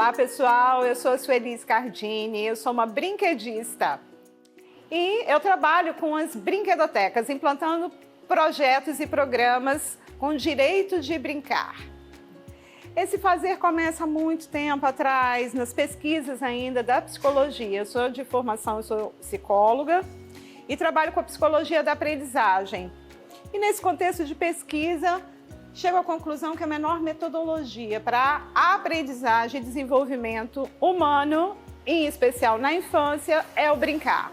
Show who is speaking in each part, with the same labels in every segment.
Speaker 1: Olá pessoal, eu sou a Sueli Scardini, eu sou uma brinquedista e eu trabalho com as brinquedotecas, implantando projetos e programas com direito de brincar. Esse fazer começa há muito tempo atrás, nas pesquisas ainda da psicologia. Eu sou de formação, eu sou psicóloga e trabalho com a psicologia da aprendizagem. E nesse contexto de pesquisa, chego à conclusão que a melhor metodologia para a aprendizagem e desenvolvimento humano, em especial na infância, é o brincar.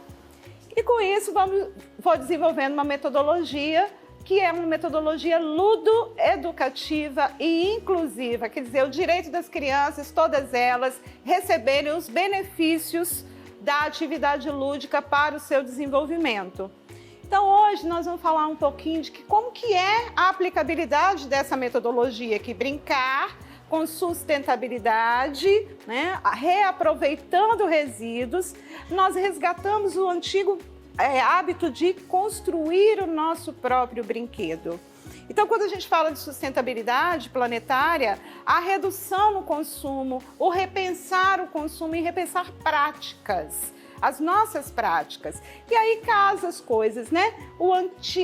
Speaker 1: E com isso, vou desenvolvendo uma metodologia que é uma metodologia ludo-educativa e inclusiva, quer dizer, o direito das crianças, todas elas, receberem os benefícios da atividade lúdica para o seu desenvolvimento. Então, hoje nós vamos falar um pouquinho de como que é a aplicabilidade dessa metodologia, que brincar com sustentabilidade, né, reaproveitando resíduos, nós resgatamos o antigo hábito de construir o nosso próprio brinquedo. Então, quando a gente fala de sustentabilidade planetária, a redução no consumo, o repensar o consumo e repensar práticas, as nossas práticas. E aí casa as coisas, né?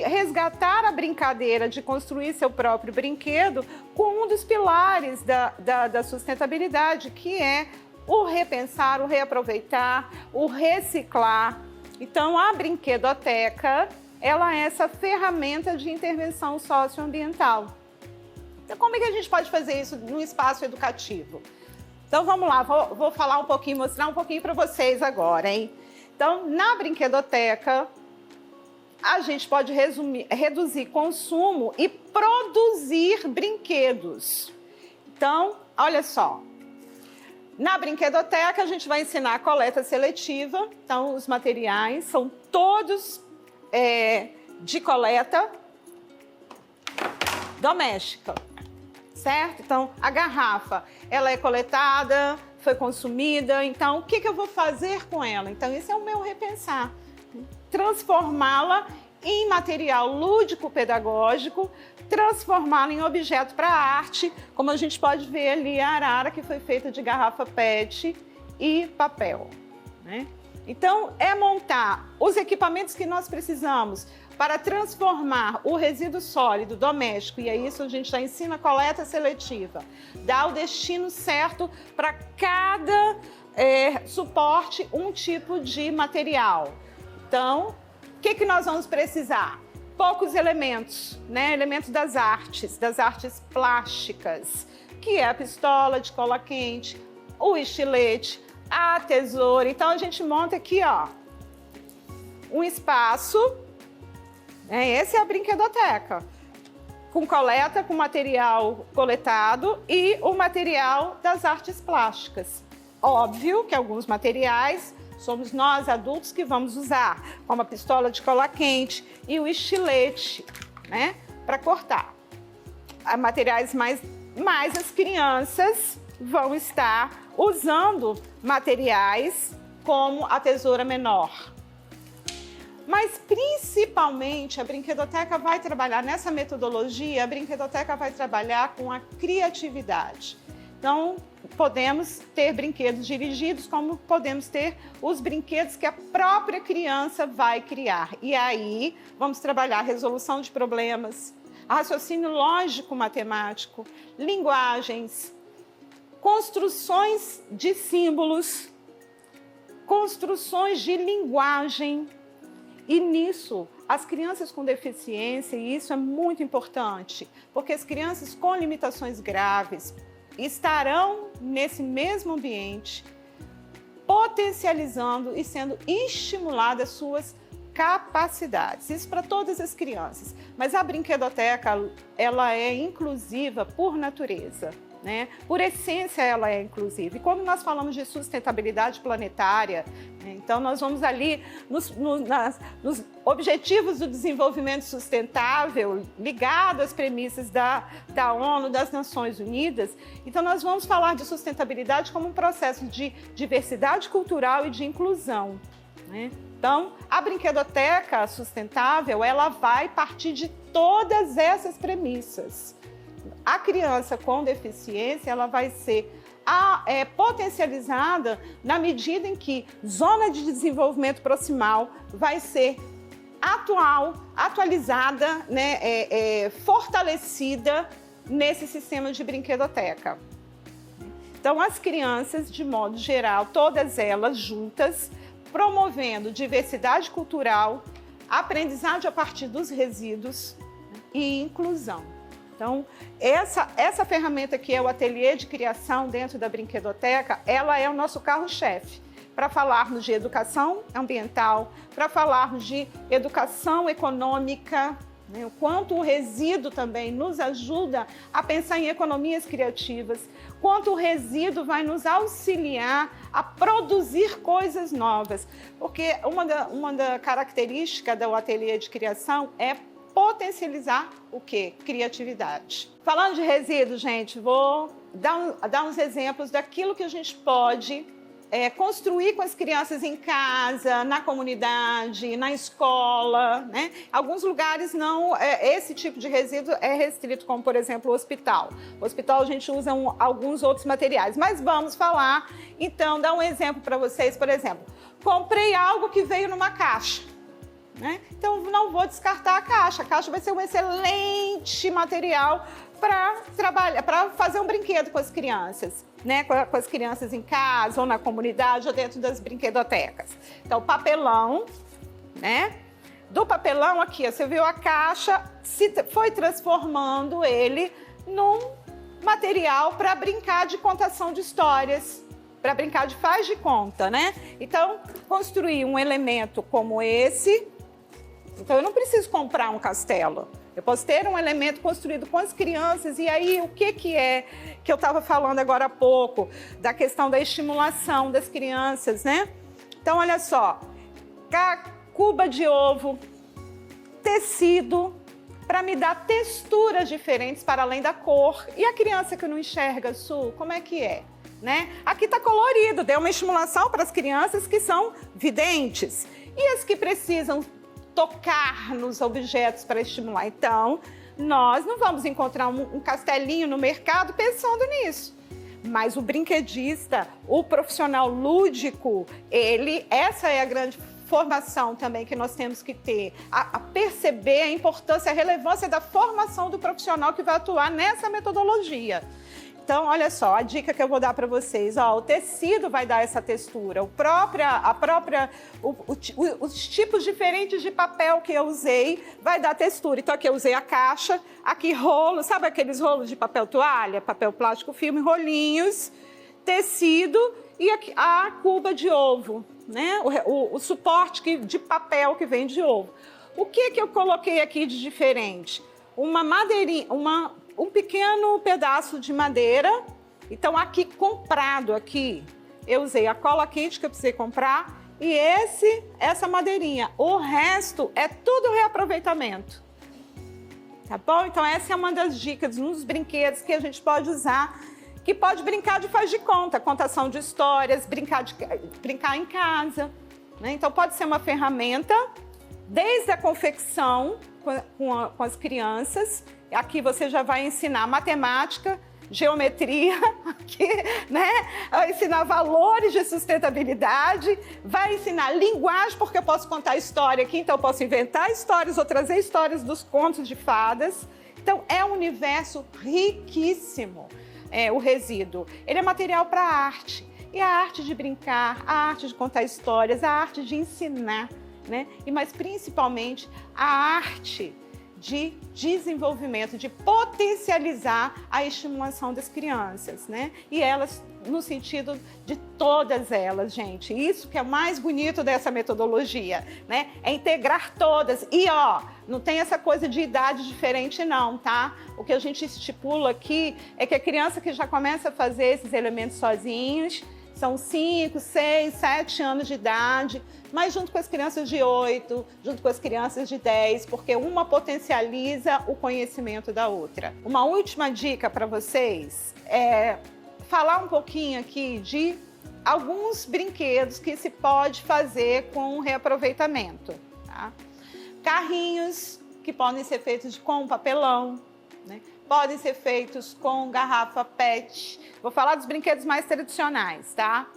Speaker 1: Resgatar a brincadeira de construir seu próprio brinquedo com um dos pilares da sustentabilidade, que é o repensar, o reaproveitar, o reciclar. Então, a brinquedoteca, ela é essa ferramenta de intervenção socioambiental. Então, como é que a gente pode fazer isso no espaço educativo? Então, vamos lá, vou falar um pouquinho, mostrar um pouquinho para vocês agora, hein? Então, na brinquedoteca, a gente pode reduzir consumo e produzir brinquedos. Então, olha só. Na brinquedoteca, a gente vai ensinar a coleta seletiva. Então, os materiais são todos de coleta doméstica, certo? Então, a garrafa, ela é coletada, foi consumida. Então, o que eu vou fazer com ela? Então, esse é o meu repensar. Transformá-la em material lúdico-pedagógico, transformá-la em objeto para arte, como a gente pode ver ali a arara que foi feita de garrafa PET e papel, né? Então, é montar os equipamentos que nós precisamos para transformar o resíduo sólido doméstico, e é isso a gente já ensina a coleta seletiva, dar o destino certo para cada suporte, um tipo de material. Então, o que nós vamos precisar? Poucos elementos, né? Elementos das artes plásticas, que é a pistola de cola quente, o estilete, a tesoura. Então, a gente monta aqui, ó, um espaço, essa é a brinquedoteca, com coleta, com material coletado e o material das artes plásticas. Óbvio que alguns materiais somos nós, adultos, que vamos usar, como a pistola de cola quente e o estilete, né, para cortar. Materiais mais as crianças vão estar usando materiais como a tesoura menor. Mas, principalmente, a brinquedoteca vai trabalhar nessa metodologia, a brinquedoteca vai trabalhar com a criatividade. Então, podemos ter brinquedos dirigidos, como podemos ter os brinquedos que a própria criança vai criar. E aí, vamos trabalhar resolução de problemas, raciocínio lógico-matemático, linguagens, construções de símbolos, construções de linguagem. E nisso, as crianças com deficiência, e isso é muito importante, porque as crianças com limitações graves estarão nesse mesmo ambiente, potencializando e sendo estimuladas suas capacidades. Isso para todas as crianças. Mas a brinquedoteca, ela é inclusiva por natureza, né? Por essência, ela é inclusiva. E quando nós falamos de sustentabilidade planetária, né, então nós vamos ali nos objetivos do desenvolvimento sustentável, ligado às premissas da ONU, das Nações Unidas. Então nós vamos falar de sustentabilidade como um processo de diversidade cultural e de inclusão, né? Então, a brinquedoteca sustentável, ela vai partir de todas essas premissas. A criança com deficiência, ela vai ser potencializada na medida em que zona de desenvolvimento proximal vai ser atualizada, né, fortalecida nesse sistema de brinquedoteca. Então, as crianças, de modo geral, todas elas juntas, promovendo diversidade cultural, aprendizagem a partir dos resíduos e inclusão. Então, essa ferramenta que é o ateliê de criação dentro da brinquedoteca, ela é o nosso carro-chefe para falarmos de educação ambiental, para falarmos de educação econômica, né? O quanto o resíduo também nos ajuda a pensar em economias criativas, quanto o resíduo vai nos auxiliar a produzir coisas novas. Porque uma da característica do ateliê de criação é potencializar o quê? Criatividade. Falando de resíduo, gente, vou dar uns exemplos daquilo que a gente pode construir com as crianças em casa, na comunidade, na escola, né? Alguns lugares não, esse tipo de resíduo é restrito, como por exemplo o hospital. No hospital a gente usa alguns outros materiais, mas vamos falar, então, dar um exemplo para vocês, por exemplo, comprei algo que veio numa caixa, né? Então não vou descartar a caixa vai ser um excelente material para fazer um brinquedo com as crianças, né? Com as crianças em casa ou na comunidade ou dentro das brinquedotecas. Então, papelão, né? Do papelão aqui, ó, você viu a caixa, foi transformando ele num material para brincar de contação de histórias, para brincar de faz de conta, né? Então, construir um elemento como esse, então eu não preciso comprar um castelo. Eu posso ter um elemento construído com as crianças e aí o que é que eu estava falando agora há pouco, da questão da estimulação das crianças, né? Então, olha só, cuba de ovo, tecido, para me dar texturas diferentes para além da cor. E a criança que não enxerga, Su, como é que é? Né? Aqui está colorido, deu uma estimulação para as crianças que são videntes. E as que precisam tocar nos objetos para estimular. Então, nós não vamos encontrar um castelinho no mercado pensando nisso. Mas o brinquedista, o profissional lúdico, essa é a grande formação também que nós temos que ter, a perceber a importância, a relevância da formação do profissional que vai atuar nessa metodologia. Então, olha só, a dica que eu vou dar para vocês, ó, o tecido vai dar essa textura, os tipos diferentes de papel que eu usei vai dar textura. Então, aqui eu usei a caixa, aqui rolo, sabe aqueles rolos de papel toalha, papel plástico filme, rolinhos, tecido e aqui, a cuba de ovo, né? O suporte de papel que vem de ovo. O que eu coloquei aqui de diferente? Uma madeirinha, um pequeno pedaço de madeira. Então, aqui comprado, aqui, eu usei a cola quente que eu precisei comprar e essa madeirinha. O resto é tudo reaproveitamento. Tá bom? Então, essa é uma das dicas nos brinquedos que a gente pode usar, que pode brincar de faz de conta, contação de histórias, brincar em casa, né? Então, pode ser uma ferramenta desde a confecção com as crianças. Aqui você já vai ensinar matemática, geometria, aqui, né? Vai ensinar valores de sustentabilidade, vai ensinar linguagem, porque eu posso contar história aqui, então eu posso inventar histórias ou trazer histórias dos contos de fadas. Então, é um universo riquíssimo, o resíduo. Ele é material para a arte. E a arte de brincar, a arte de contar histórias, a arte de ensinar, né? Mas principalmente a arte de desenvolvimento, de potencializar a estimulação das crianças, né? E elas, no sentido de todas elas, gente. Isso que é o mais bonito dessa metodologia, né? É integrar todas. E, ó, não tem essa coisa de idade diferente, não, tá? O que a gente estipula aqui é que a criança que já começa a fazer esses elementos sozinhos, são 5, 6, 7 anos de idade, mas junto com as crianças de 8, junto com as crianças de 10, porque uma potencializa o conhecimento da outra. Uma última dica para vocês é falar um pouquinho aqui de alguns brinquedos que se pode fazer com reaproveitamento, tá? Carrinhos que podem ser feitos com papelão, né? podem ser feitos com garrafa PET. Vou falar dos brinquedos mais tradicionais, tá?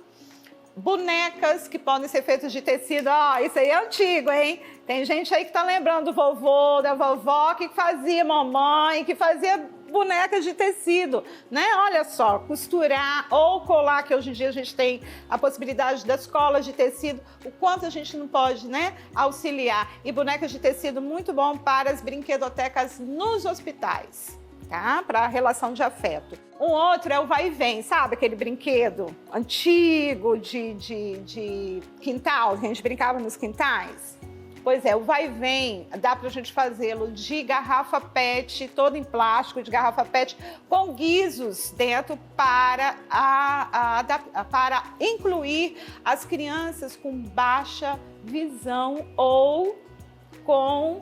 Speaker 1: Bonecas que podem ser feitas de tecido. Ó, isso aí é antigo, hein? Tem gente aí que tá lembrando do vovô, da vovó, que fazia mamãe, que fazia bonecas de tecido, né? Olha só, costurar ou colar, que hoje em dia a gente tem a possibilidade das colas de tecido, o quanto a gente não pode, né, auxiliar. E bonecas de tecido muito bom para as brinquedotecas nos hospitais, tá? Para a relação de afeto. Um outro é o vai e vem, sabe? Aquele brinquedo antigo de quintal, que a gente brincava nos quintais. Pois é, o vai e vem, dá pra gente fazê-lo de garrafa PET, todo em plástico, de garrafa PET, com guizos dentro para incluir as crianças com baixa visão ou com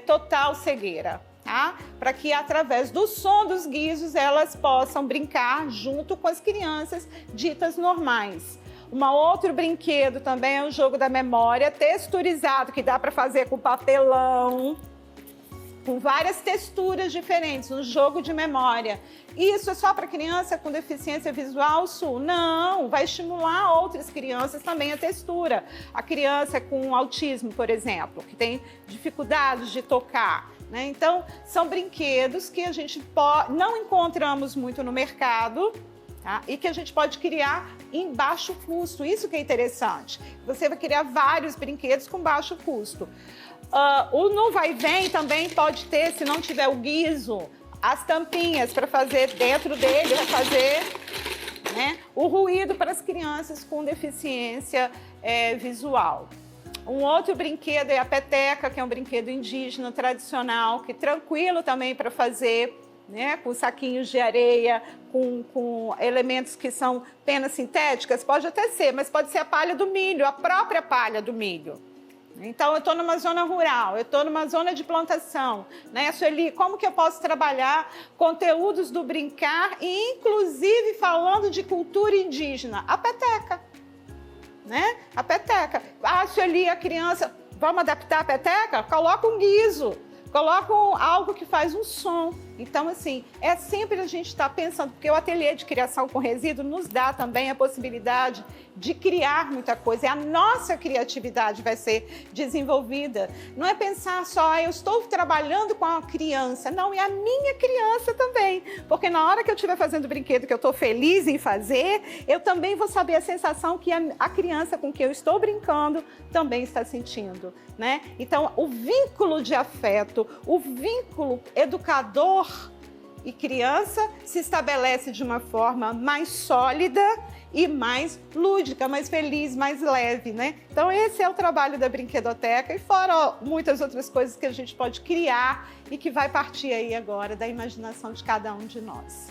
Speaker 1: total cegueira. Tá? Para que através do som dos guizos elas possam brincar junto com as crianças ditas normais. Um outro brinquedo também é o jogo da memória texturizado, que dá para fazer com papelão, com várias texturas diferentes, um jogo de memória. Isso é só para criança com deficiência visual, Su? Não, vai estimular outras crianças também a textura. A criança com autismo, por exemplo, que tem dificuldades de tocar, né? Então, são brinquedos que a gente não encontramos muito no mercado, tá? E que a gente pode criar em baixo custo. Isso que é interessante. Você vai criar vários brinquedos com baixo custo. O no vai e vem também pode ter, se não tiver o guizo, as tampinhas para fazer dentro dele, vai fazer, né, o ruído para as crianças com deficiência visual. Um outro brinquedo é a peteca, que é um brinquedo indígena tradicional, que é tranquilo também para fazer, né, com saquinhos de areia, com elementos que são penas sintéticas, pode até ser, mas pode ser a palha do milho, a própria palha do milho. Então, eu estou numa zona rural, eu estou numa zona de plantação, né, Sueli? Como que eu posso trabalhar conteúdos do brincar e, inclusive, falando de cultura indígena? A peteca, né? A peteca. Ah, Sueli, a criança, vamos adaptar a peteca? Coloca um guizo. Colocam algo que faz um som. Então, assim, é sempre a gente estar pensando, porque o ateliê de criação com resíduo nos dá também a possibilidade de criar muita coisa. E a nossa criatividade vai ser desenvolvida. Não é pensar só, eu estou trabalhando com a criança. Não, é a minha criança também. Porque na hora que eu estiver fazendo o brinquedo que eu estou feliz em fazer, eu também vou saber a sensação que a criança com quem eu estou brincando também está sentindo, né? Então, o vínculo de afeto, o vínculo educador e criança se estabelece de uma forma mais sólida e mais lúdica, mais feliz, mais leve, né? Então esse é o trabalho da brinquedoteca e fora muitas outras coisas que a gente pode criar e que vai partir aí agora da imaginação de cada um de nós.